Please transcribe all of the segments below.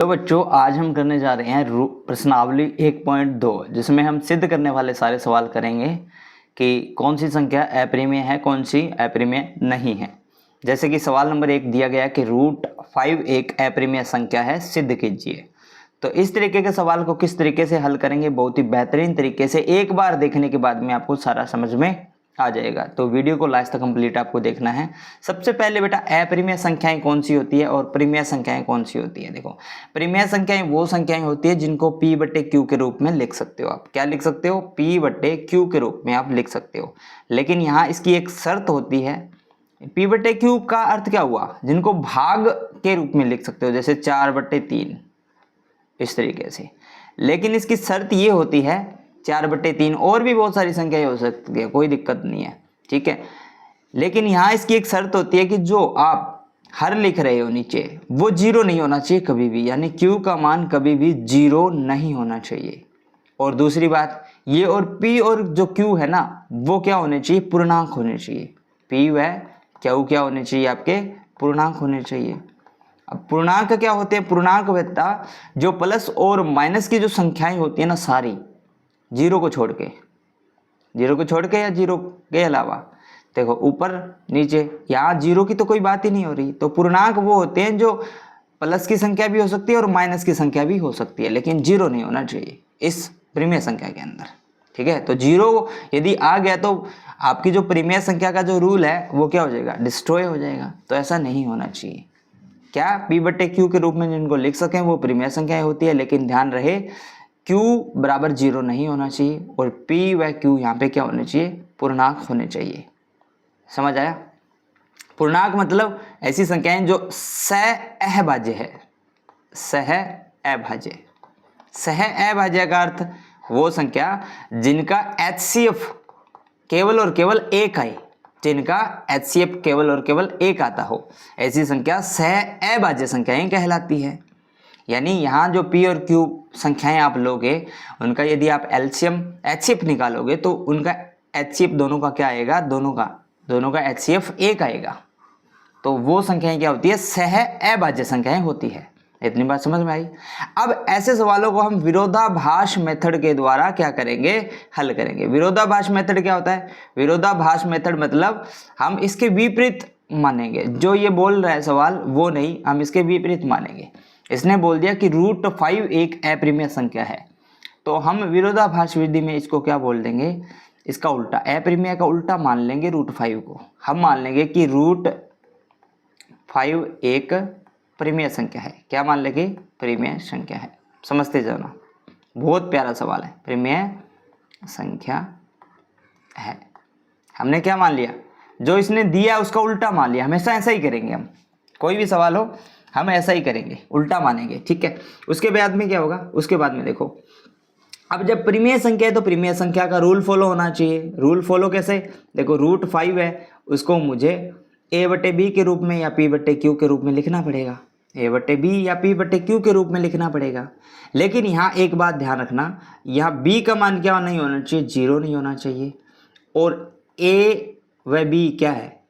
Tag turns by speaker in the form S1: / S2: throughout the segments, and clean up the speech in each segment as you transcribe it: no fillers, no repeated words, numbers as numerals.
S1: तो बच्चों आज हम करने जा रहे हैं प्रश्नावली 1.2 जिसमें हम सिद्ध करने वाले सारे सवाल करेंगे कि कौन सी संख्या अप्रिमेय है, कौन सी अप्रिमेय नहीं है। जैसे कि सवाल नंबर 1 दिया गया कि √5 एक अप्रिमेय संख्या है, सिद्ध कीजिए। तो इस तरीके के सवाल को किस तरीके से हल करेंगे, बहुत ही बेहतरीन तरीके से एक बार देखने के बाद में आपको सारा समझ में आ जाएगा। तो वीडियो को लास्ट तक कंप्लीट आपको देखना है। सबसे पहले बेटा अप्रिमेय संख्याएं कौन सी होती है और परिमेय संख्याएं कौन सी होती है। देखो, परिमेय संख्याएं वो संख्याएं होती है जिनको p/q के रूप में लिख सकते हो। आप क्या लिख सकते हो? p/q के रूप में आप लिख सकते हो। लेकिन यहाँ इसकी एक शर्त होती है। p/q का अर्थ क्या हुआ? जिनको भाग के रूप में लिख सकते हो, जैसे 4/3 इस तरीके से। लेकिन इसकी शर्त ये होती है 4/3 और भी बहुत सारी संख्याएं हो सकती है, कोई दिक्कत नहीं है, ठीक है। लेकिन यहाँ इसकी एक शर्त होती है कि जो आप हर लिख रहे हो नीचे वो 0 नहीं होना चाहिए कभी भी, यानी q का मान कभी भी 0 नहीं होना चाहिए। और दूसरी बात ये, और p और जो q है ना वो क्या होने चाहिए? पूर्णांक होने चाहिए। p व q क्या होने चाहिए? आपके पूर्णांक होने चाहिए। अब पूर्णांक क्या होते हैं? पूर्णांक बेटा जो प्लस और माइनस की जो संख्याएं होती है ना, सारी जीरो को छोड़ के या जीरो के अलावा, देखो ऊपर नीचे, यहाँ जीरो की तो कोई बात ही नहीं हो रही। तो पूर्णांक वो होते हैं जो प्लस की संख्या भी हो सकती है और माइनस की संख्या भी हो सकती है, लेकिन जीरो नहीं होना चाहिए इस परिमेय संख्या के अंदर, ठीक है। तो जीरो यदि आ गया तो आपकी जो परिमेय संख्या का जो रूल है वो क्या हो जाएगा? डिस्ट्रॉय हो जाएगा। तो ऐसा नहीं होना चाहिए। क्या p/q के रूप में जिनको लिख सकें वो परिमेय संख्याएं होती है, लेकिन ध्यान रहे q बराबर 0 नहीं होना चाहिए और p व q यहाँ पे क्या होने चाहिए? पूर्णांक होने चाहिए। समझ आया? पूर्णांक मतलब ऐसी संख्याएं जो सह-अभाज्य है। सह-अभाज्य, सह-अभाज्य का अर्थ वो संख्या जिनका HCF केवल और केवल एक आए, जिनका HCF केवल और केवल एक आता हो, ऐसी संख्या सह-अभाज्य संख्याएं कहलाती है। यानी यहाँ जो p और q संख्याएं आप लोगे उनका यदि आप एलसीएम HCF निकालोगे तो उनका HCF दोनों का क्या आएगा? दोनों का HCF 1 आएगा। तो वो संख्याएं क्या होती है? सह-अभाज्य संख्याएं होती है। इतनी बात समझ में आई? अब ऐसे सवालों को हम विरोधाभास मेथड के द्वारा क्या करेंगे? हल करेंगे। विरोधाभास मेथड क्या होता है? विरोधाभास मेथड मतलब हम इसके विपरीत मानेंगे। जो ये बोल रहा है सवाल वो नहीं, हम इसके विपरीत मानेंगे। इसने बोल दिया कि √5 एक अप्रिमेय संख्या है, तो हम विरोधाभास विधि में इसको क्या बोल देंगे? इसका उल्टा, अप्रिमेय का उल्टा मान लेंगे √5 को। हम मान लेंगे कि √5 एक परिमेय संख्या है। क्या मान लेंगे? परिमेय संख्या है। समझते जाना, बहुत प्यारा सवाल है। परिमेय संख्या है। हमने क्या मान लिया? जो इसने दिया उसका उल्टा मान लिया। हमेशा ऐसा ही करेंगे हम, कोई भी सवाल हो हम ऐसा ही करेंगे, उल्टा मानेंगे, ठीक है। उसके बाद में क्या होगा? उसके बाद में देखो, अब जब परिमेय संख्या है तो परिमेय संख्या का रूल फॉलो होना चाहिए। रूल फॉलो कैसे? देखो √5 है, उसको मुझे a/b के रूप में या p/q के रूप में लिखना पड़ेगा। a/b या p/q के रूप में लिखना पड़ेगा। लेकिन यहाँ एक बात ध्यान रखना, यहाँ b का मान क्या नहीं होना चाहिए? 0 नहीं होना चाहिए। और a व b क्या है?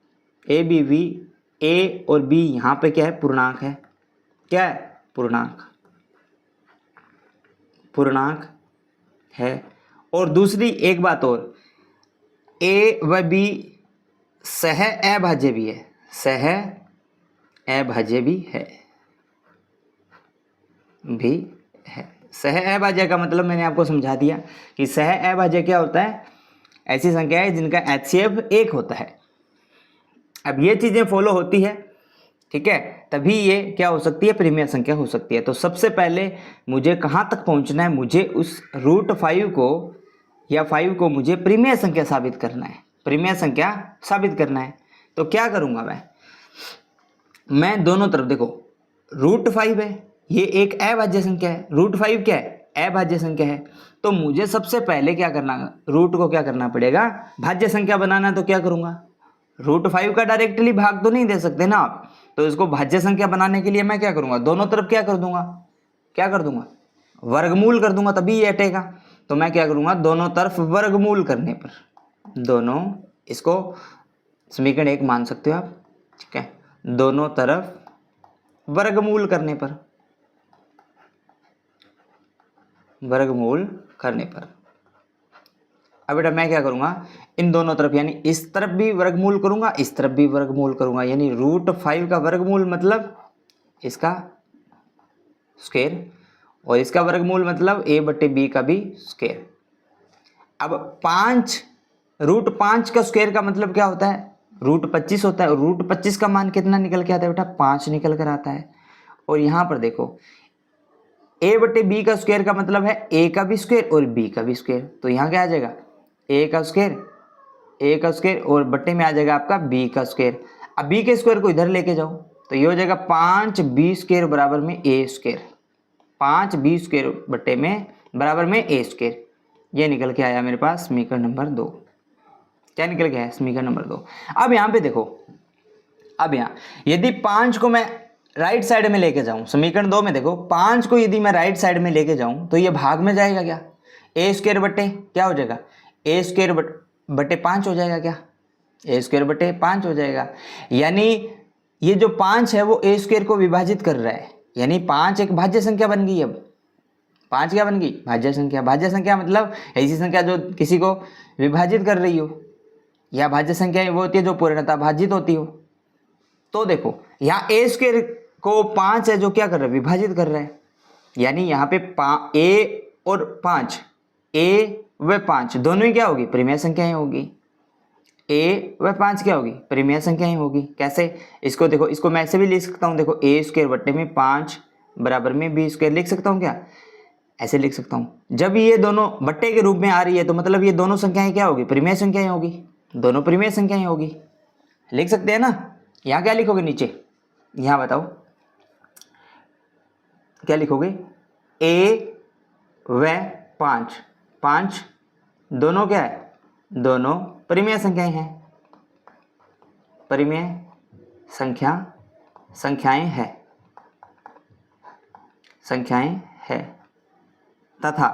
S1: a और b यहाँ पे क्या है? पूर्णांक है। क्या है? पूर्णांक है। और दूसरी एक बात और, a व b सह-अभाज्य भी है। सह-अभाज्य भी है। सह-अभाज्य का मतलब मैंने आपको समझा दिया कि सह-अभाज्य क्या होता है? ऐसी संख्या है जिनका HCF 1 होता है। अब ये चीजें फॉलो होती है, ठीक है, तभी ये क्या हो सकती है? परिमेय संख्या हो सकती है। तो सबसे पहले मुझे कहाँ तक पहुँचना है? मुझे उस √5 को या 5 को मुझे परिमेय संख्या साबित करना है। परिमेय संख्या साबित करना है तो क्या करूँगा मैं दोनों तरफ, देखो √5 है, ये एक अभाज्य संख्या है। √5 क्या है? अभाज्य संख्या है। तो मुझे सबसे पहले क्या करना, रूट को क्या करना पड़ेगा? भाज्य संख्या बनाना। तो क्या करूँगा? √5 का डायरेक्टली भाग तो नहीं दे सकते ना आप, तो इसको भाज्य संख्या बनाने के लिए मैं क्या करूँगा? दोनों तरफ क्या कर दूंगा? वर्गमूल कर दूंगा, तभी ये हटेगा। तो मैं क्या करूँगा? दोनों तरफ वर्गमूल करने पर, दोनों, इसको समीकरण 1 मान सकते हो आप, ठीक है। दोनों तरफ वर्गमूल करने पर वर्गमूल करने पर। अब बेटा मैं क्या करूँगा, इन दोनों तरफ यानी इस तरफ भी वर्गमूल करूँगा, इस तरफ भी वर्गमूल करूँगा, यानी √5 का वर्गमूल मतलब इसका स्क्वायर और इसका वर्गमूल मतलब a/b का भी स्क्वायर। अब 5 √5 का स्क्वायर का मतलब क्या होता है, √25 होता है, और √25 का मान कितना निकल के आता है बेटा, 5 निकल कर आता है। और यहाँ पर देखो a/b का स्क्वायर का मतलब है a का भी स्क्वायर और b का भी स्क्वायर, तो यहाँ क्या आ जाएगा a का स्क्वायर और बट्टे में आ जाएगा आपका b का स्क्वायर। अब b के स्क्वायर को इधर लेके जाओ तो ये हो जाएगा 5b² बराबर में a स्क्वायर, 5b² बट्टे में बराबर में a स्क्वायर। ये निकल के आया मेरे पास समीकरण नंबर 2। क्या निकल गया है, समीकरण नंबर 2। अब यहाँ पे देखो, अब यहाँ यदि 5 को मैं राइट साइड में लेके जाऊं, समीकरण 2 में देखो 5 को यदि मैं राइट साइड में लेके जाऊं तो ये भाग में जाएगा क्या, a² बट्टे क्या हो जाएगा, a² बट्टे 5 हो जाएगा क्या, a² बट्टे 5 हो जाएगा। यानी ये जो 5 है वो a² को विभाजित कर रहा है, यानी 5 एक भाज्य संख्या बन गई। अब 5 क्या बन गई, भाज्य संख्या। भाज्य संख्या मतलब ऐसी संख्या जो किसी को विभाजित कर रही हो, या भाज्य संख्या वो होती है जो पूर्णतः भाजित होती हो। तो देखो यहाँ a² को 5 है जो क्या कर रहा है, विभाजित कर रहा है, यानी यहाँ पे a और 5, a व 5 दोनों ही क्या होगी, परिमेय संख्याएं होगी। a व 5 क्या होगी, परिमेय संख्याएं होगी। कैसे, इसको देखो, इसको मैं ऐसे भी लिख सकता हूँ, देखो a² बट्टे में 5 बराबर में b² लिख सकता हूँ क्या, ऐसे लिख सकता हूँ। जब ये दोनों बट्टे के रूप में आ रही है तो मतलब ये दोनों संख्याएं क्या होगी, परिमेय संख्याएं होगी, दोनों परिमेय संख्याएं होगी। लिख सकते हैं ना। यहाँ क्या लिखोगे नीचे, यहाँ बताओ क्या लिखोगे, a व 5 दोनों क्या है, दोनों परिमेय संख्याएं हैं, परिमेय संख्याएं हैं तथा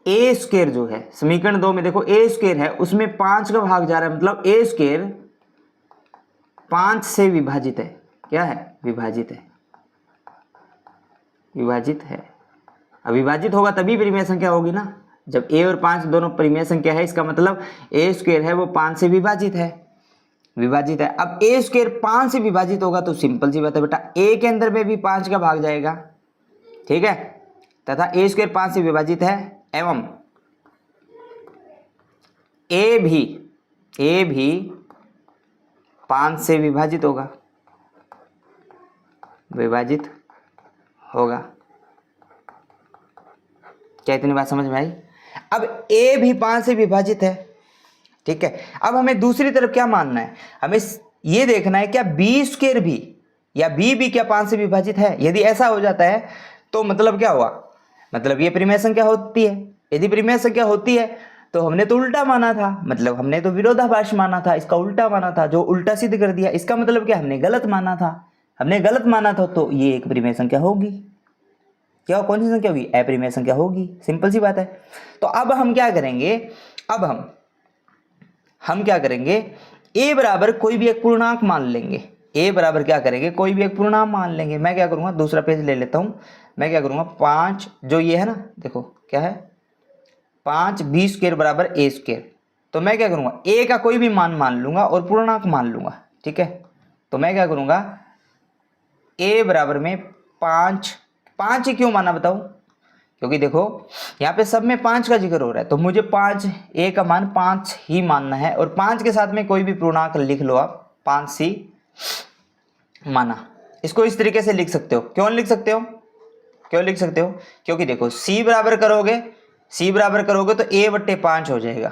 S1: a² जो है समीकरण 2 में देखो a² है उसमें 5 का भाग जा रहा है, मतलब a² 5 से विभाजित है। क्या है, विभाजित है। अब विभाजित होगा तभी परिमेय संख्या होगी ना। जब a और 5 दोनों परिमेय संख्या है इसका मतलब a² है वो 5 से विभाजित है। अब a² 5 से विभाजित होगा तो सिंपल सी बात है बेटा, a के अंदर में भी 5 का भाग जाएगा, ठीक है, तथा a² 5 से विभाजित है एवं a भी 5 से विभाजित होगा। क्या इतनी बात समझ में आई। अब a भी 5 से विभाजित है, ठीक है। अब हमें दूसरी तरफ क्या मानना है, हमें ये देखना है क्या b² भी या b भी क्या 5 से विभाजित है। यदि ऐसा हो जाता है तो मतलब क्या हुआ, मतलब ये परिमेय संख्या होती है। यदि परिमेय संख्या होती है तो हमने तो उल्टा माना था, मतलब हमने तो विरोधाभास माना था, इसका उल्टा माना था, जो उल्टा सिद्ध कर दिया। इसका मतलब क्या, हमने गलत माना था, तो ये एक परिमेय संख्या होगी। क्या, कौन सी संख्या होगी, अपरिमेय संख्या होगी। सिंपल सी बात है। तो अब हम क्या करेंगे, अब हम क्या करेंगे, a बराबर कोई भी एक पूर्णांक मान लेंगे। a बराबर क्या करेंगे, कोई भी एक पूर्णांक मान लेंगे। मैं क्या करूंगा, दूसरा पेज ले लेता हूं। मैं क्या करूंगा, 5 जो ये है ना, देखो क्या है, 5b² बराबर a²। तो मैं क्या करूंगा, a का कोई भी मान लूंगा और पूर्णांक मान लूंगा, ठीक है। तो मैं क्या करूंगा, a बराबर में 5 ही क्यों माना बताओ, क्योंकि देखो यहाँ पे सब में 5 का जिक्र हो रहा है, तो मुझे a का मान 5 ही मानना है। और 5 के साथ में कोई भी पूर्णांक लिख लो आप, 5c माना। इसको इस तरीके से लिख सकते हो। क्यों लिख सकते हो, क्योंकि देखो c बराबर करोगे तो a/5 हो जाएगा,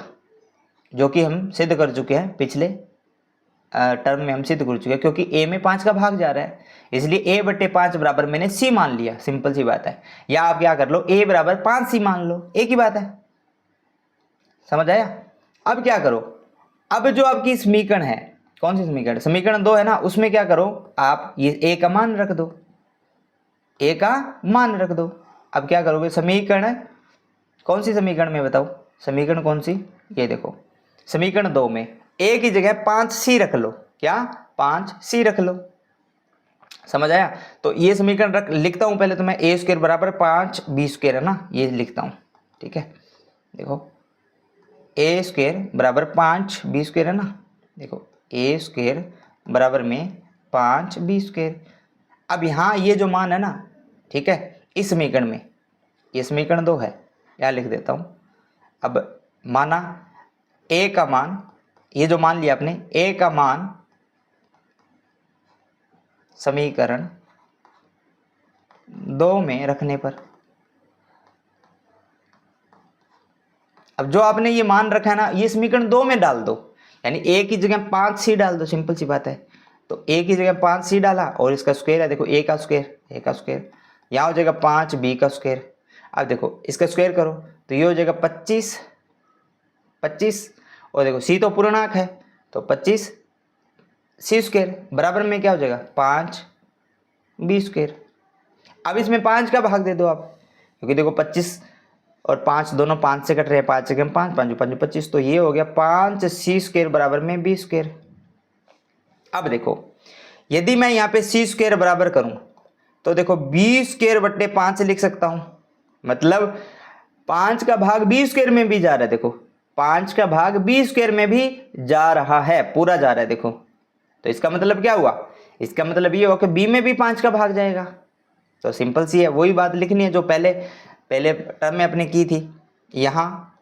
S1: जो कि हम सिद्ध कर चुके हैं पिछले टर्म में, हम सिद्ध कर चुके हैं। क्योंकि a में 5 का भाग जा रहा है, इसलिए a/5 बराबर मैंने c मान लिया। सिंपल सी बात है। या आप क्या कर लो, a बराबर 5c मान लो, एक ही बात है। समझ आया। अब क्या करो, अब जो आपकी समीकरण है, कौन सी समीकरण, समीकरण 2 है ना, उसमें क्या करो आप, ये a का मान रख दो, अब क्या करोगे, समीकरण कौन सी समीकरण में बताओ, समीकरण कौन सी, ये देखो समीकरण 2 में a की जगह 5c रख लो। क्या, 5c रख लो। समझ आया? तो ये समीकरण लिखता हूँ पहले तो मैं, ए स्क्वायर बराबर 5b स्क्वायर है ना, ये लिखता हूँ। ठीक है, देखो ए स्क्वायर बराबर 5b स्क्वायर है ना, देखो ए स्क्वायर बराबर में 5b स्क्वायर। अब यहाँ ये जो मान है ना, ठीक है, इस समीकरण में, ये समीकरण 2 है, यहाँ लिख देता हूँ। अब माना ए का मान, ये जो मान लिया आपने, ए का मान समीकरण 2 में रखने पर, अब जो आपने ये मान रखा है ना, ये समीकरण 2 में डाल दो, यानी ए की जगह 5c डाल दो, सिंपल सी बात है। तो ए की जगह 5c डाला और इसका स्क्वायर है, देखो ए का स्क्वायर, यहाँ हो जाएगा 5b का स्क्वायर। अब देखो इसका स्क्वायर करो तो ये हो जाएगा 25 और देखो c तो पूर्णांक है तो 25c स्क्वायर बराबर में क्या हो जाएगा 5b स्क्वायर। अब इसमें 5 का भाग दे दो आप, क्योंकि देखो 25 और 5 दोनों 5 से कट रहे हैं, 5 से 5 5 5 25, तो ये हो गया 5c स्क्वायर बराबर में b स्क्वायर। अब देखो यदि मैं यहाँ पे c स्क्वायर बराबर करूं तो देखो b स्क्वायर बट्टे 5 लिख सकता हूं, मतलब 5 का भाग b स्क्वायर में भी जा रहा है, देखो 5 का भाग b स्क्वायर में भी जा रहा है, पूरा जा रहा है। देखो तो इसका मतलब क्या हुआ, इसका मतलब ये हुआ कि b में भी 5 का भाग जाएगा। तो सिंपल सी है, वही बात लिखनी है जो पहले टर्म में अपने की थी। यहाँ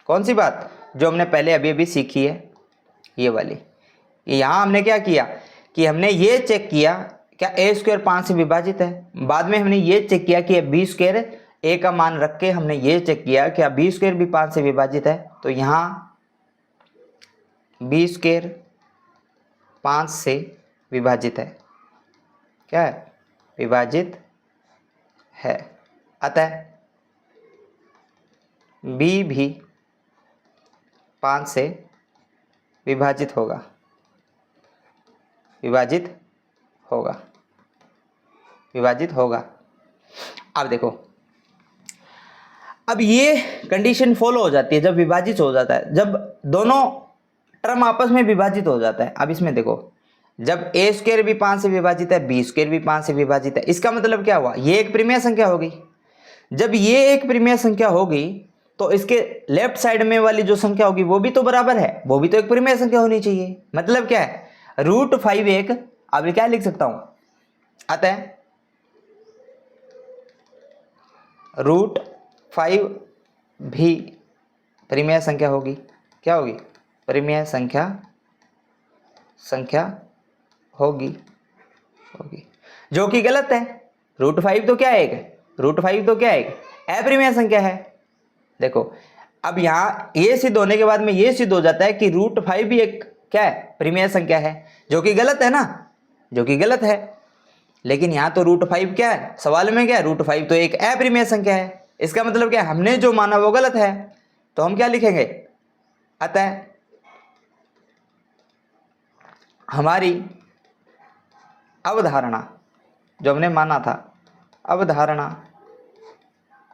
S1: कौन सी बात जो हमने पहले अभी सीखी है, ये वाली। यहाँ हमने क्या किया कि हमने ये चेक किया क्या ए स्क्वायर 5 से विभाजित है, बाद में हमने ये चेक किया कि बी स्क्वायर ए का मान रख के हमने ये चेक किया क्या बी स्क्वायर भी 5 से विभाजित है। तो यहाँ बी स्क्वायर 5 से विभाजित है, क्या है, विभाजित है, अतः बी भी 5 से विभाजित होगा, विभाजित होगा। अब देखो, अब ये कंडीशन फॉलो हो जाती है जब विभाजित हो जाता है, जब दोनों टर्म आपस में विभाजित हो जाता है। अब इसमें देखो, जब ए स्क्वायर भी 5 से विभाजित है, बी स्क्वायर भी 5 से विभाजित है, इसका मतलब क्या हुआ, ये एक परिमेय संख्या होगी। जब ये एक परिमेय संख्या होगी तो इसके लेफ्ट साइड में वाली जो संख्या होगी वो भी तो बराबर है, वो भी तो एक परिमेय संख्या होनी चाहिए। मतलब क्या है, √5 एक, अब क्या लिख सकता हूं, अतः √5 भी परिमेय संख्या होगी। क्या होगी, परिमेय संख्या होगी, जो कि गलत है। √5 तो क्या है, √5 तो क्या है, अपरिमेय संख्या है। देखो अब यहाँ ये सिद्ध होने के बाद में ये सिद्ध हो जाता है कि √5 भी एक क्या है, परिमेय संख्या है, जो कि गलत है ना, जो कि गलत है। लेकिन यहाँ तो √5 क्या है, सवाल में क्या है, √5 तो एक अपरिमेय संख्या है। इसका मतलब क्या है, हमने जो माना वो गलत है, तो हम क्या लिखेंगे, अतः हमारी अवधारणा जो हमने माना था, अवधारणा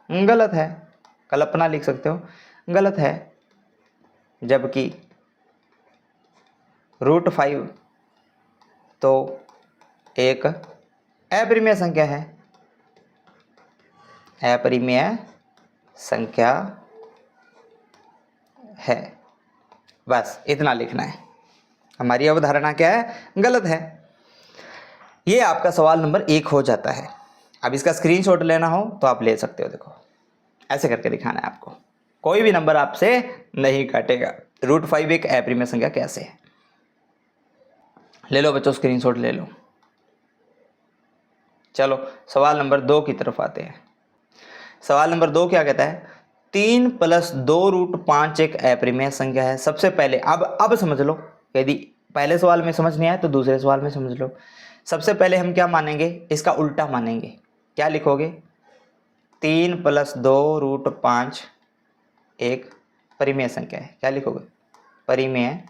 S1: गलत है, कल्पना लिख सकते हो, गलत है। जबकि √5 तो एक अपरिमेय संख्या है, अपरिमेय संख्या है। बस इतना लिखना है, हमारी अवधारणा क्या है, गलत है। ये आपका सवाल नंबर 1 हो जाता है। अब इसका स्क्रीनशॉट लेना हो तो आप ले सकते हो। देखो ऐसे करके दिखाना है आपको, कोई भी नंबर आपसे नहीं काटेगा। √5 एक अपरिमेय संख्या कैसे है, ले लो बच्चों, स्क्रीनशॉट ले लो। चलो सवाल नंबर 2 की तरफ आते हैं। सवाल नंबर 2 क्या कहता है, 3 + 2√5 एक अपरिमेय संख्या है। सबसे पहले अब समझ लो, यदि पहले सवाल में समझ नहीं आया तो दूसरे सवाल में समझ लो। सबसे पहले हम क्या मानेंगे, इसका उल्टा मानेंगे। क्या लिखोगे, 3 + 2√5 एक परिमेय संख्या है। क्या लिखोगे, परिमेय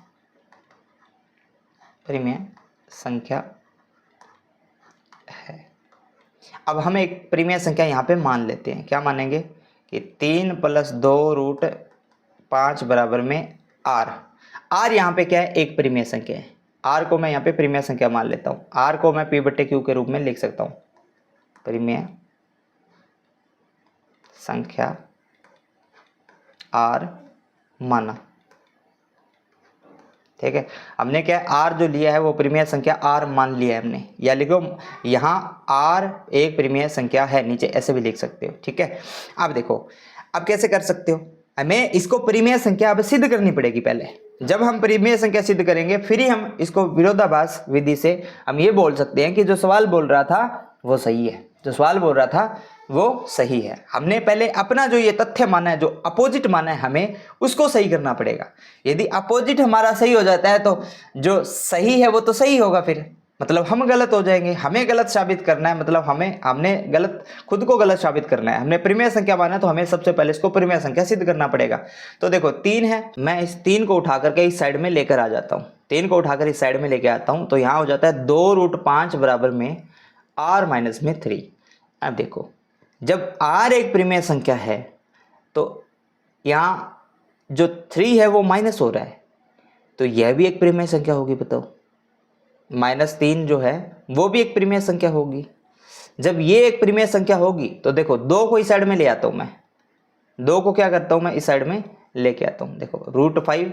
S1: संख्या है। अब हम एक परिमेय संख्या यहाँ पे मान लेते हैं। क्या मानेंगे कि 3 + 2√5 बराबर में r। r यहाँ पे क्या है, एक परिमेय संख्या है। आर को मैं यहाँ पे परिमेय संख्या मान लेता हूँ। आर को मैं पी बटे क्यू के रूप में लिख सकता हूँ, परिमेय संख्या आर माना। ठीक है, हमने क्या आर जो लिया है वो परिमेय संख्या आर मान लिया है हमने, या लिखो यहाँ आर एक परिमेय संख्या है, नीचे ऐसे भी लिख सकते हो। ठीक है, अब देखो अब कैसे कर सकते हो, हमें इसको परिमेय संख्या अब सिद्ध करनी पड़ेगी। पहले जब हम परिमेय संख्या सिद्ध करेंगे फिर ही हम इसको विरोधाभास विधि से हम ये बोल सकते हैं कि जो सवाल बोल रहा था वो सही है, जो सवाल बोल रहा था वो सही है। हमने पहले अपना जो ये तथ्य माना है, जो अपोजिट माना है, हमें उसको सही करना पड़ेगा। यदि अपोजिट हमारा सही हो जाता है तो जो सही है वो तो सही होगा, फिर मतलब हम गलत हो जाएंगे। हमें गलत साबित करना है, मतलब हमने गलत, खुद को गलत साबित करना है। हमने परिमेय संख्या माना है तो हमें सबसे पहले इसको परिमेय संख्या सिद्ध करना पड़ेगा। तो देखो 3 है, मैं इस 3 को उठा करके इस साइड में लेकर आ जाता हूँ, 3 को उठाकर इस साइड में लेके आता हूँ, तो यहाँ हो जाता है 2√5 बराबर में r माइनस में 3। अब देखो जब r एक परिमेय संख्या है तो यहाँ जो 3 है वो माइनस हो रहा है, तो यह भी एक परिमेय संख्या होगी। बताओ -3 जो है वो भी एक परिमेय संख्या होगी। जब ये एक परिमेय संख्या होगी तो देखो 2 को इस साइड में ले आता हूँ मैं, 2 को क्या करता हूँ मैं इस साइड में लेके आता हूँ। देखो √5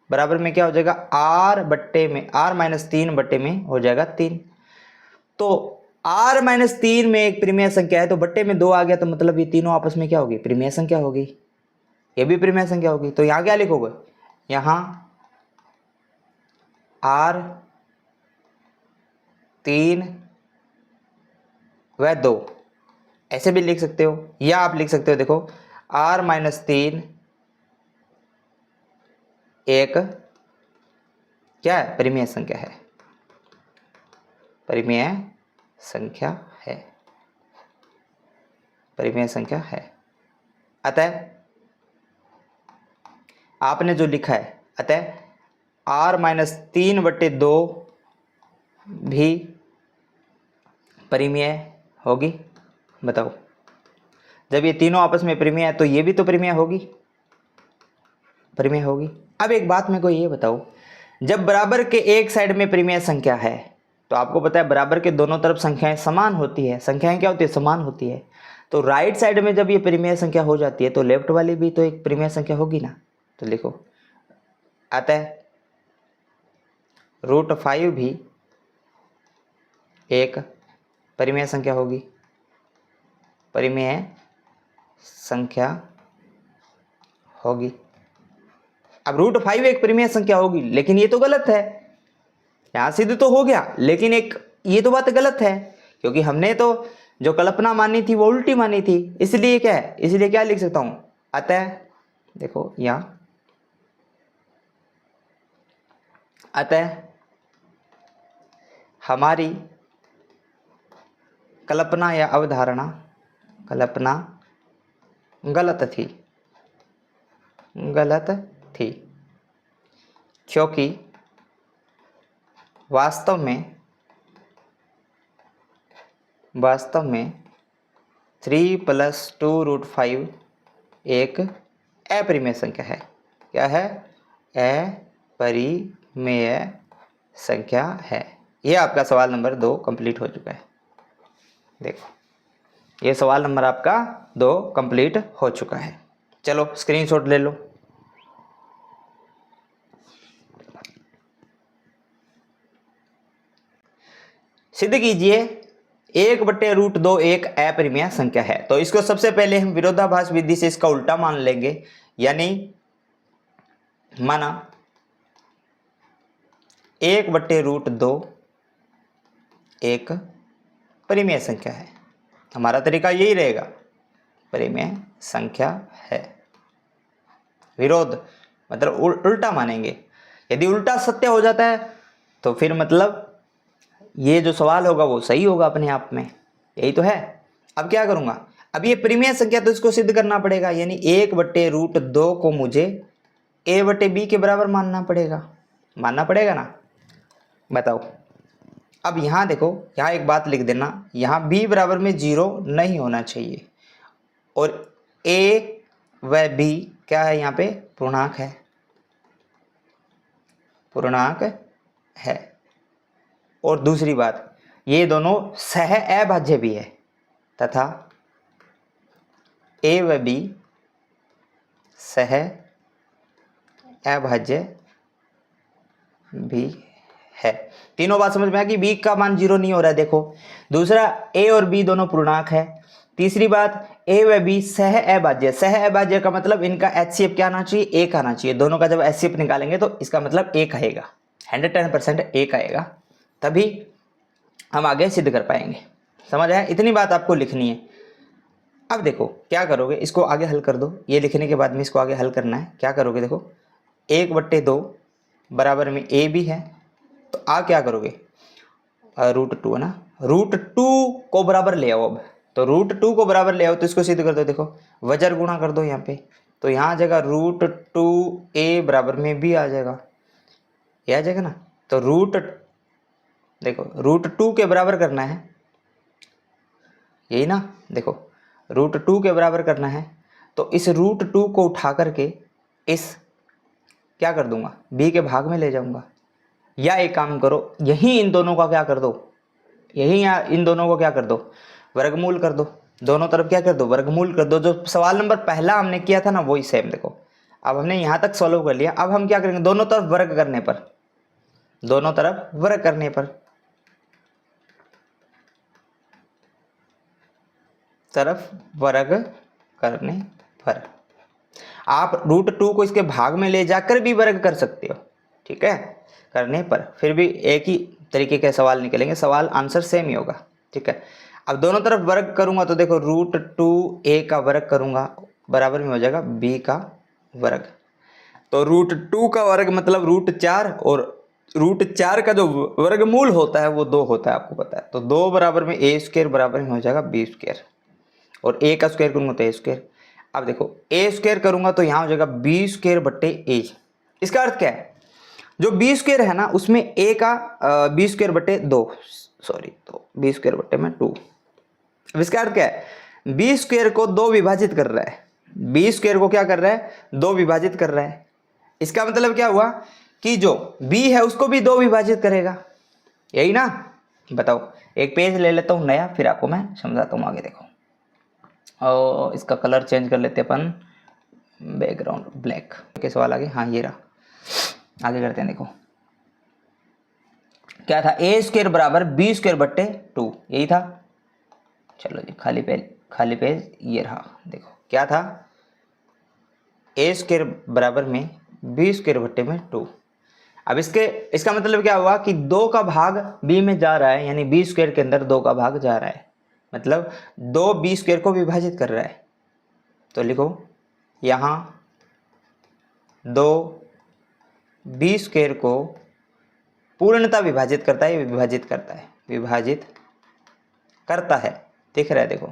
S1: बराबर में क्या हो जाएगा, r बट्टे में r-3 बट्टे में हो जाएगा 3। तो r-3 में एक परिमेय संख्या है तो बट्टे में 2 आ गया, तो मतलब ये तीनों आपस में क्या होगी, परिमेय संख्या होगी, ये भी परिमेय संख्या होगी। तो यहाँ क्या लिखोगे, यहाँ r3 व 2 ऐसे भी लिख सकते हो, या आप लिख सकते हो देखो r-3 एक क्या है, परिमेय संख्या है, परिमेय संख्या है, परिमेय संख्या है। अतः आपने जो लिखा है, अतः r-3 बट्टे 2 भी परिमेय होगी। बताओ जब ये तीनों आपस में परिमेय है तो ये भी तो परिमेय होगी, परिमेय होगी। अब एक बात मेरे को ये बताओ, जब बराबर के एक साइड में परिमेय संख्या है तो आपको पता है बराबर के दोनों तरफ संख्याएं समान होती है। संख्याएं क्या होती है, समान होती है। तो राइट साइड में जब ये परिमेय संख्या हो जाती है तो लेफ्ट वाली भी तो एक परिमेय संख्या होगी ना। तो लिखो अतः √5 भी एक परिमेय संख्या होगी, परिमेय संख्या होगी। अब √5 एक परिमेय संख्या होगी, लेकिन ये तो गलत है, यहां सिद्ध तो हो गया लेकिन एक ये तो बात गलत है, क्योंकि हमने तो जो कल्पना मानी थी वो उल्टी मानी थी। इसलिए क्या है, इसलिए क्या लिख सकता हूं, अतः देखो यहां अतः हमारी कल्पना या अवधारणा, कल्पना गलत थी, गलत थी, क्योंकि वास्तव में 3 + 2√5 एक अपरिमेय संख्या है। क्या है, अपरिमेय संख्या है। यह आपका सवाल नंबर 2 कंप्लीट हो चुका है। देखो ये सवाल नंबर आपका 2 कंप्लीट हो चुका है। चलो स्क्रीनशॉट ले लो। सिद्ध कीजिए 1/√2 एक अपरिमेय संख्या है। तो इसको सबसे पहले हम विरोधाभास विधि से इसका उल्टा मान लेंगे, यानी माना 1/√2 एक परिमेय संख्या है। हमारा तरीका यही रहेगा, परिमेय संख्या है। विरोध मतलब उल्टा मानेंगे। यदि उल्टा सत्य हो जाता है तो फिर मतलब ये जो सवाल होगा वो सही होगा अपने आप में, यही तो है। अब क्या करूंगा, अब ये परिमेय संख्या तो इसको सिद्ध करना पड़ेगा, यानी 1/√2 को मुझे a/b के बराबर मानना पड़ेगा ना। बताओ अब यहाँ देखो, यहाँ एक बात लिख देना, यहाँ b बराबर में 0 नहीं होना चाहिए, और a व b क्या है, यहाँ पे पूर्णांक है, पूर्णांक है। और दूसरी बात, ये दोनों सह अभाज्य भी है तथा ए व बी सह अभाज्य भी है। तीनों बात समझ में आ गई। बी का मान 0 नहीं हो रहा है देखो। दूसरा, ए और बी दोनों पूर्णांक है। तीसरी बात, ए व बी सह अभाज्य। सह अभाज्य का मतलब इनका HCF क्या आना चाहिए, 1 आना चाहिए। दोनों का जब HCF निकालेंगे तो इसका मतलब 1 आएगा, 110% 1 आएगा, तभी हम आगे सिद्ध कर पाएंगे। समझ आया? इतनी बात आपको लिखनी है। अब देखो क्या करोगे, इसको आगे हल कर दो। ये लिखने के बाद में इसको आगे हल करना है। क्या करोगे देखो, 1/2 बराबर में ए भी है, तो आ क्या करोगे, √2 है ना, √2 को बराबर ले आओ। अब तो √2 को बराबर ले आओ तो इसको सिद्ध कर दो। देखो वजर गुणा कर दो यहाँ पे, तो यहाँ आ जाएगा √2a बराबर में b आ जाएगा, ये आ जाएगा ना। तो देखो √2 के बराबर करना है, यही ना। देखो √2 के बराबर करना है, तो इस √2 को उठा करके इस क्या कर दूंगा, b के भाग में ले जाऊंगा। या एक काम करो, यही इन दोनों का क्या कर दो, यही यहाँ इन दोनों को क्या कर दो, वर्गमूल कर दो। दोनों तरफ क्या कर दो, वर्गमूल कर दो। जो सवाल नंबर पहला हमने किया था ना वही सेम। देखो अब हमने यहाँ तक सॉल्व कर लिया। अब हम क्या करेंगे, दोनों तरफ वर्ग करने पर, दोनों तरफ वर्ग करने पर, तरफ वर्ग करने पर आप √2 को इसके भाग में ले जाकर भी वर्ग कर सकते हो, ठीक है, करने पर फिर भी एक ही तरीके के सवाल निकलेंगे, सवाल आंसर सेम ही होगा, ठीक है। अब दोनों तरफ वर्ग करूंगा तो देखो √2a का वर्ग करूंगा बराबर में हो जाएगा b का वर्ग। तो √2 का वर्ग मतलब √4, और √4 का जो वर्गमूल होता है वो 2 होता है, आपको पता है। तो 2 बराबर में a² बराबर में हो जाएगा b², और a का स्क्वायर करूंगा तो a²। अब देखो a² करूंगा तो यहाँ हो जाएगा b²/a। इसका अर्थ क्या है, जो b² है ना उसमें a का b²/2, सॉरी, तो b²/2। अब इसका अर्थ क्या है, b² को 2 विभाजित कर रहा है, b² को क्या कर रहा है, 2 विभाजित कर रहा है। इसका मतलब क्या हुआ कि जो b है उसको भी 2 विभाजित करेगा, यही ना। बताओ, एक पेज ले लेता हूँ नया, फिर आपको मैं समझाता हूँ आगे। देखो और इसका कलर चेंज कर लेते अपन, बैकग्राउंड ब्लैक के सवाल आगे, हाँ ये रहा, आगे करते हैं। देखो क्या था, a² बराबर b²/2, यही था। चलो जी खाली पेज ये रहा। देखो क्या था, a² बराबर में b²/2। अब इसका मतलब क्या हुआ कि 2 का भाग b में जा रहा है, यानी b² के अंदर 2 का भाग जा रहा है, मतलब 2 b² को विभाजित कर रहा है। तो लिखो यहाँ 2 b² को पूर्णतः विभाजित करता है, विभाजित करता है, विभाजित करता है, दिख रहा है, देखो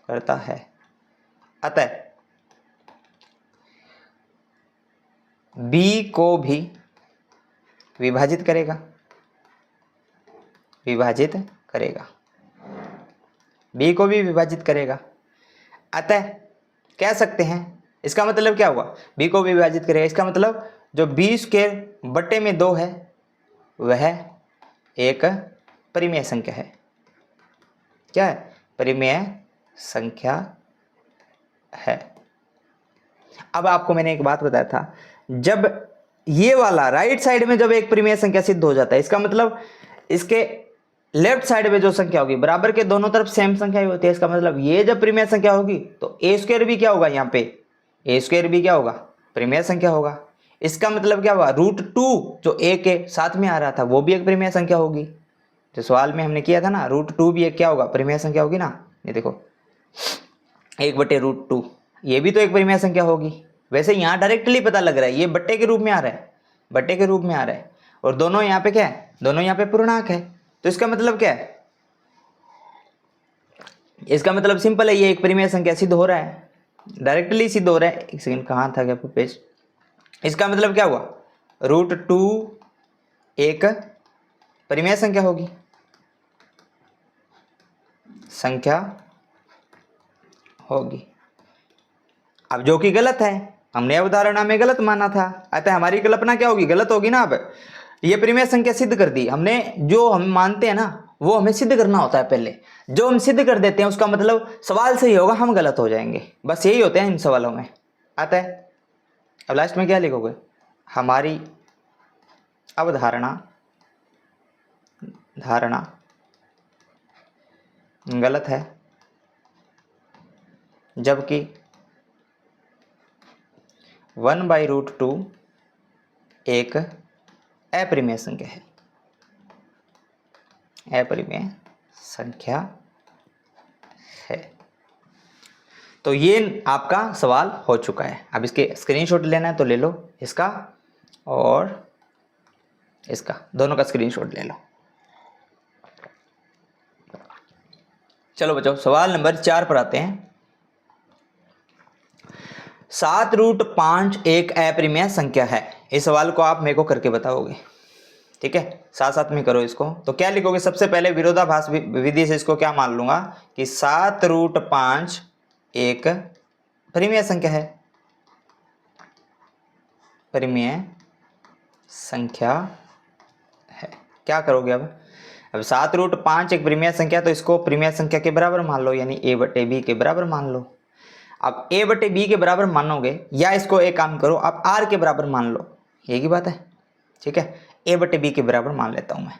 S1: करता है। अतः b को भी विभाजित करेगा, विभाजित करेगा, b को भी विभाजित करेगा। अतः कह सकते हैं, इसका मतलब क्या हुआ, b को भी विभाजित करेगा, इसका मतलब जो b²/2 है वह एक परिमेय संख्या है। क्या है, परिमेय संख्या है। अब आपको मैंने एक बात बताया था, जब ये वाला राइट साइड में जब एक परिमेय संख्या सिद्ध हो जाता है, इसका मतलब इसके लेफ्ट साइड में जो संख्या होगी, बराबर के दोनों तरफ सेम संख्या ही होती है। इसका मतलब ये जब परिमेय संख्या होगी तो a² भी क्या होगा, यहाँ पे a² भी क्या होगा, परिमेय संख्या होगा। इसका मतलब क्या हुआ, √2 जो a के साथ में आ रहा था वो भी एक परिमेय संख्या होगी। जो सवाल में हमने किया था ना, √2 भी एक क्या होगा, परिमेय संख्या होगी ना। ये देखो 1/√2, ये भी तो एक परिमेय संख्या होगी। वैसे यहाँ डायरेक्टली पता लग रहा है ये बट्टे के रूप में आ रहा है, बट्टे के रूप में आ रहा है, और दोनों यहाँ पे क्या है, दोनों यहाँ पे पूर्णांक है। तो इसका मतलब क्या है, इसका मतलब सिंपल है, ये एक परिमेय संख्या सिद्ध हो रहा है, डायरेक्टली सिद्ध हो रहा है। एक सेकंड, कहाँ था क्या पेज। इसका मतलब क्या हुआ, √2 एक परिमेय संख्या होगी, संख्या होगी। अब जो कि गलत है, हमने उदाहरण में गलत माना था, अतः हमारी कल्पना क्या होगी, गलत होगी ना। अब ये परिमेय संख्या सिद्ध कर दी हमने। जो हम मानते हैं ना वो हमें सिद्ध करना होता है पहले। जो हम सिद्ध कर देते हैं उसका मतलब सवाल सही होगा, हम गलत हो जाएंगे। बस यही होते हैं इन सवालों में आता है। अब लास्ट में क्या लिखोगे, हमारी अवधारणा धारणा गलत है जबकि 1/√2 एक अपरिमेय संख्या है। अपरिमेय संख्या है। तो ये आपका सवाल हो चुका है। अब इसके स्क्रीनशॉट लेना है तो ले लो, इसका और इसका, दोनों का स्क्रीनशॉट ले लो। चलो बच्चों सवाल नंबर 4 पर आते हैं। 7√5 एक अपरिमेय संख्या है। इस सवाल को आप मेरे को करके बताओगे, ठीक है, साथ साथ में करो इसको। तो क्या लिखोगे, सबसे पहले विरोधाभास विधि से इसको क्या मान लूंगा कि 7√5 एक परिमेय संख्या है। परिमेय संख्या है। क्या करोगे अब 7√5 एक परिमेय संख्या, तो इसको परिमेय संख्या के बराबर मान लो, यानी a/b के बराबर मान लो। अब a/b के बराबर मानोगे, या इसको एक काम करो आप r के बराबर मान लो, यही की बात है, ठीक है। a/b के बराबर मान लेता हूं मैं,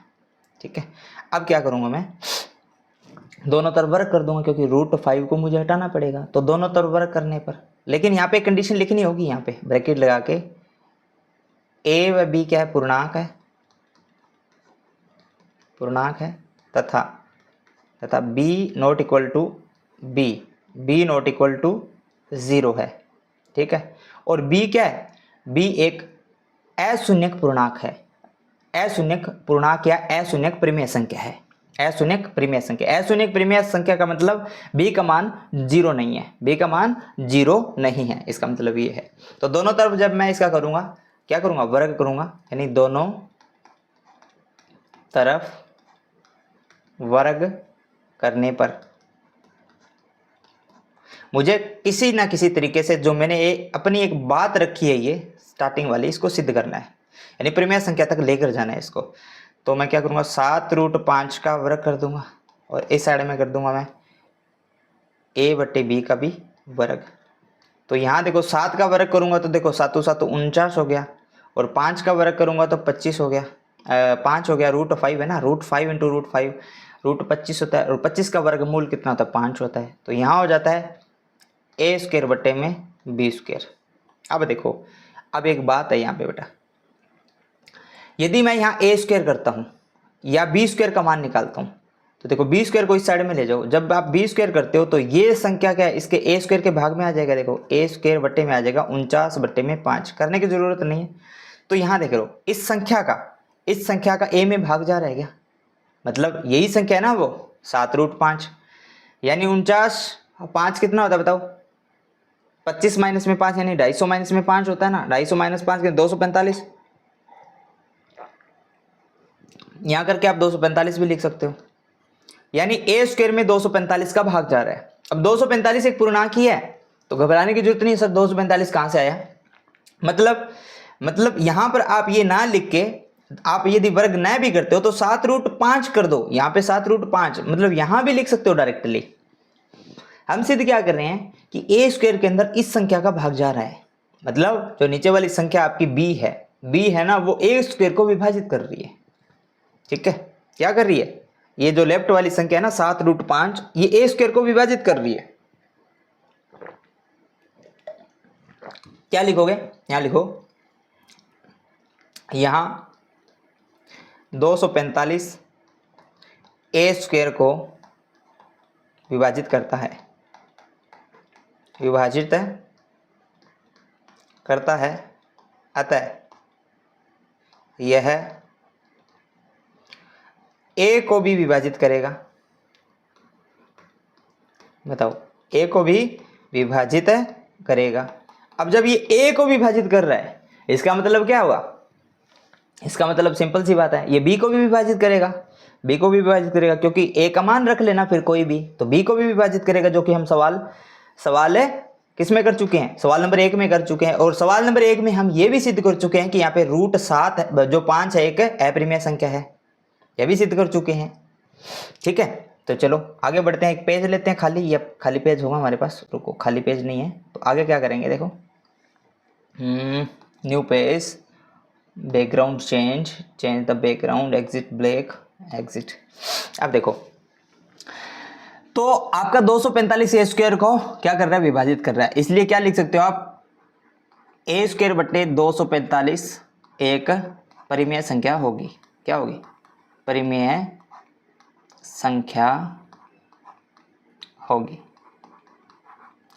S1: ठीक है। अब क्या करूंगा मैं, दोनों तरफ वर्ग कर दूंगा, क्योंकि √5 को मुझे हटाना पड़ेगा। तो दोनों तरफ वर्ग करने पर, लेकिन यहाँ पे कंडीशन लिखनी होगी, यहाँ पे ब्रैकेट लगा के a व b क्या है, पूर्णांक है, पूर्णांक है, तथा b not equal to b not equal to 0 है, ठीक है। और b क्या है, b एक अशून्यक पूर्णांक है। अशून्यक पूर्णांक या अशून्यक परिमेय संख्या है। अशून्यक परिमेय संख्या, अशून्यक परिमेय संख्या का मतलब b का मान 0 नहीं है, b का मान 0 नहीं है, इसका मतलब ये है। तो दोनों तरफ जब मैं इसका करूंगा, क्या करूंगा, वर्ग करूंगा, यानी दोनों तरफ वर्ग करने पर मुझे किसी ना किसी तरीके से, जो मैंने अपनी एक बात रखी है ये स्टार्टिंग वाली, इसको सिद्ध करना है, यानी परिमेय संख्या तक लेकर जाना है इसको। तो मैं क्या करूंगा, 7√5 का वर्ग कर दूंगा, और इस साइड में कर दूंगा मैं a/b का भी वर्ग। तो यहाँ देखो 7 का वर्ग करूंगा तो देखो 7 7 49 हो गया, और 5 का वर्ग करूंगा तो 25 हो गया, 5 हो गया, √5 है ना, √5 × √5 √25 होता है, और 25 का वर्गमूल कितना होता है, 5 होता है। तो यहाँ हो जाता है a²/b²। अब देखो, अब एक बात है यहाँ पे बेटा, यदि मैं यहाँ a² करता हूँ या b² का मान निकालता हूँ, तो देखो b² को इस साइड में ले जाओ। जब आप b² करते हो तो ये संख्या क्या है, इसके a² के भाग में आ जाएगा। देखो a² बट्टे में आ जाएगा 49/5, करने की जरूरत नहीं है। तो यहाँ देख लो, इस संख्या का a में भाग जा रहा है क्या, मतलब यही संख्या है ना वो 7√5, यानी 49, 5 कितना होता है बताओ, 25 माइनस में 5 यानी 250 माइनस में 5 होता है ना, 250 माइनस 5 के 245। यहाँ करके आप 245 भी लिख सकते हो, यानी a² में 245 का भाग जा रहा है। अब 245 एक पूर्णांक ही है, तो घबराने की जरूरत नहीं है, सर 245 कहाँ से आया। मतलब यहाँ पर आप ये ना लिख के, आप यदि वर्ग न भी करते हो तो 7√5 कर दो, यहाँ पे 7√5, मतलब यहाँ भी लिख सकते हो डायरेक्टली। हम सिद्ध क्या कर रहे हैं कि a² के अंदर इस संख्या का भाग जा रहा है, मतलब जो नीचे वाली संख्या आपकी b है ना, वो a² को विभाजित कर रही है, ठीक है। क्या कर रही है, ये जो लेफ्ट वाली संख्या है ना 7√5, ये a² को विभाजित कर रही है। क्या लिखोगे, यहां लिखो, यहां 245 a² को विभाजित करता है, विभाजित करता है, अतः यह a को भी विभाजित करेगा। बताओ, a को भी विभाजित करेगा। अब जब ये a को विभाजित कर रहा है, इसका मतलब क्या हुआ, इसका मतलब सिंपल सी बात है, ये b को भी विभाजित करेगा, b को भी विभाजित करेगा, क्योंकि a का मान रख लेना फिर कोई भी, तो b को भी विभाजित करेगा, जो कि हम सवाल किस में कर चुके हैं, सवाल नंबर 1 में कर चुके हैं। और सवाल नंबर 1 में हम ये भी सिद्ध कर चुके हैं कि यहाँ पे रूट 7 जो 5 है एक अपरिमेय संख्या है, यह भी सिद्ध कर चुके हैं। ठीक है, तो चलो आगे बढ़ते हैं। एक पेज लेते हैं खाली, या खाली पेज होगा हमारे पास, रुको खाली पेज नहीं है तो आगे क्या करेंगे, देखो new page, background change the background, exit black, exit. अब देखो तो आपका 245 ए स्क्वायर को क्या कर रहा है, विभाजित कर रहा है, इसलिए क्या लिख सकते हो आप, ए स्क्वायर बटे 245 एक परिमेय संख्या होगी। क्या होगी, परिमेय संख्या होगी।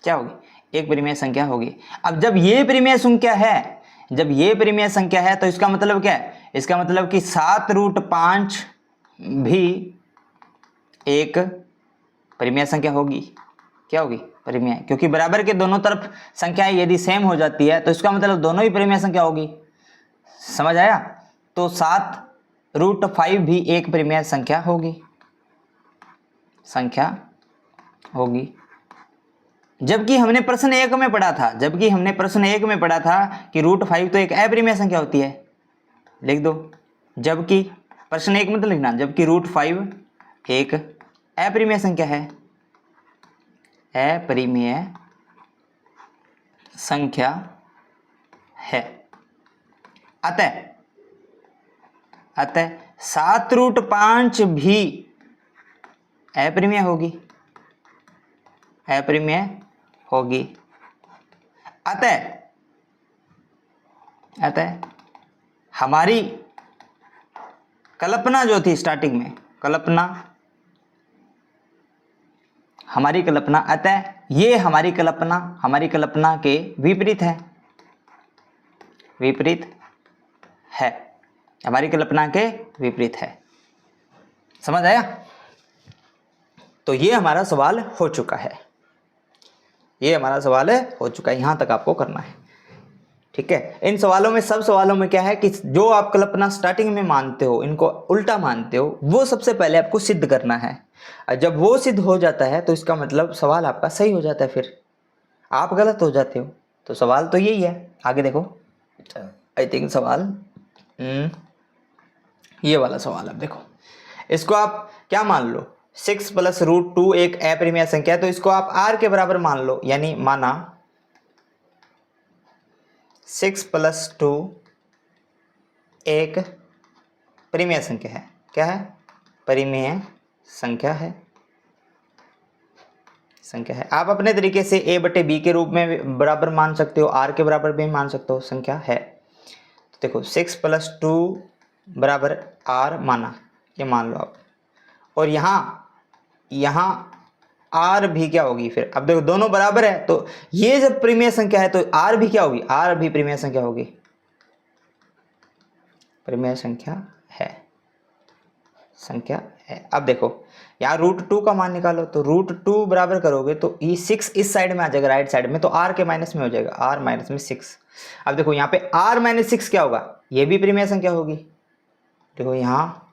S1: क्या होगी, एक परिमेय संख्या होगी। अब जब ये परिमेय संख्या है, जब ये परिमेय संख्या है तो इसका मतलब क्या है, इसका मतलब कि 7√5 भी एक परिमेय संख्या होगी। क्या होगी, परिमेय, क्योंकि बराबर के दोनों तरफ संख्याएं यदि सेम हो जाती है तो इसका मतलब दोनों ही परिमेय संख्या होगी। समझ आया, तो 7√5 भी एक परिमेय संख्या होगी, जबकि हमने प्रश्न 1 में पढ़ा था, कि √5 तो एक अपरिमेय संख्या होती है। लिख दो, जबकि प्रश्न 1 में तो लिखना, जबकि √5 एक अपरिमेय संख्या है, अपरिमेय संख्या है। अतः 7√5 भी अपरिमेय होगी, अतः हमारी कल्पना जो थी स्टार्टिंग में, हमारी कल्पना, अतः ये हमारी कल्पना के विपरीत है, हमारी कल्पना के विपरीत है। समझ आया, तो ये हमारा सवाल हो चुका है, यहां तक आपको करना है। ठीक है, इन सवालों में, सब सवालों में क्या है कि जो आप कल्पना स्टार्टिंग में मानते हो, इनको उल्टा मानते हो, वो सबसे पहले आपको सिद्ध करना है। और जब वो सिद्ध हो जाता है तो इसका मतलब सवाल आपका सही हो जाता है, फिर आप गलत हो जाते हो। तो सवाल तो यही है। आगे देखो, आई थिंक सवाल ये वाला सवाल, अब देखो इसको आप क्या मान लो, 6 + √2 एक अपरिमेय संख्या है, तो इसको आप r के बराबर मान लो, यानी माना 6 + 2 एक परिमेय संख्या है। क्या है, परिमेय संख्या है। आप अपने तरीके से a/b के रूप में बराबर मान सकते हो, r के बराबर भी मान सकते हो, संख्या है। तो देखो 6 + 2 बराबर r माना, ये मान लो आप, और यहाँ r भी क्या होगी फिर। अब देखो दोनों बराबर है, तो ये जब परिमेय संख्या है तो r भी क्या होगी, r भी परिमेय संख्या होगी, परिमेय संख्या है। अब देखो यहाँ √2 का मान निकालो, तो √2 बराबर करोगे तो ये 6 इस साइड में आ जाएगा, राइट साइड में, तो r के माइनस में हो जाएगा, r माइनस में 6। अब देखो यहाँ पे r माइनस 6 क्या होगा, ये भी परिमेय संख्या होगी। देखो यहाँ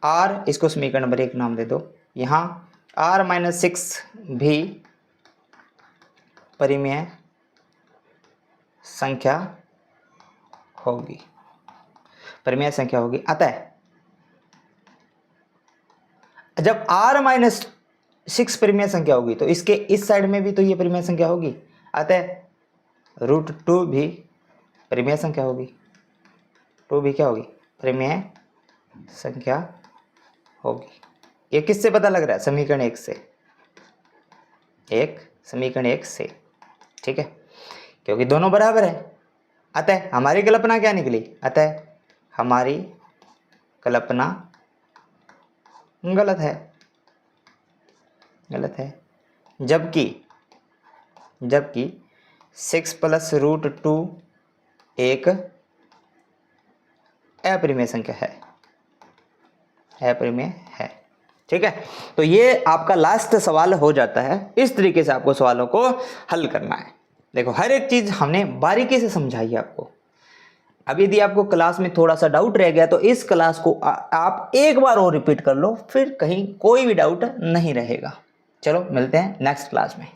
S1: r, इसको समीकरण नंबर 1 नाम दे दो, यहाँ r माइनस 6 भी परिमेय संख्या होगी, अतः जब r माइनस 6 परिमेय संख्या होगी तो इसके इस साइड में भी तो ये परिमेय संख्या होगी, अतः √2 भी परिमेय संख्या होगी, परिमेय संख्या होगी। ये किससे पता लग रहा है, समीकरण 1 से, ठीक है, क्योंकि दोनों बराबर है। अतः हमारी कल्पना क्या निकली, अतः हमारी कल्पना गलत है, जबकि 6 + √2 एक अपरिमेय संख्या है, ठीक है। तो ये आपका लास्ट सवाल हो जाता है। इस तरीके से आपको सवालों को हल करना है। देखो हर एक चीज हमने बारीकी से समझाई है आपको। अब यदि आपको क्लास में थोड़ा सा डाउट रह गया तो इस क्लास को आप एक बार और रिपीट कर लो, फिर कहीं कोई भी डाउट नहीं रहेगा। चलो मिलते हैं नेक्स्ट क्लास में।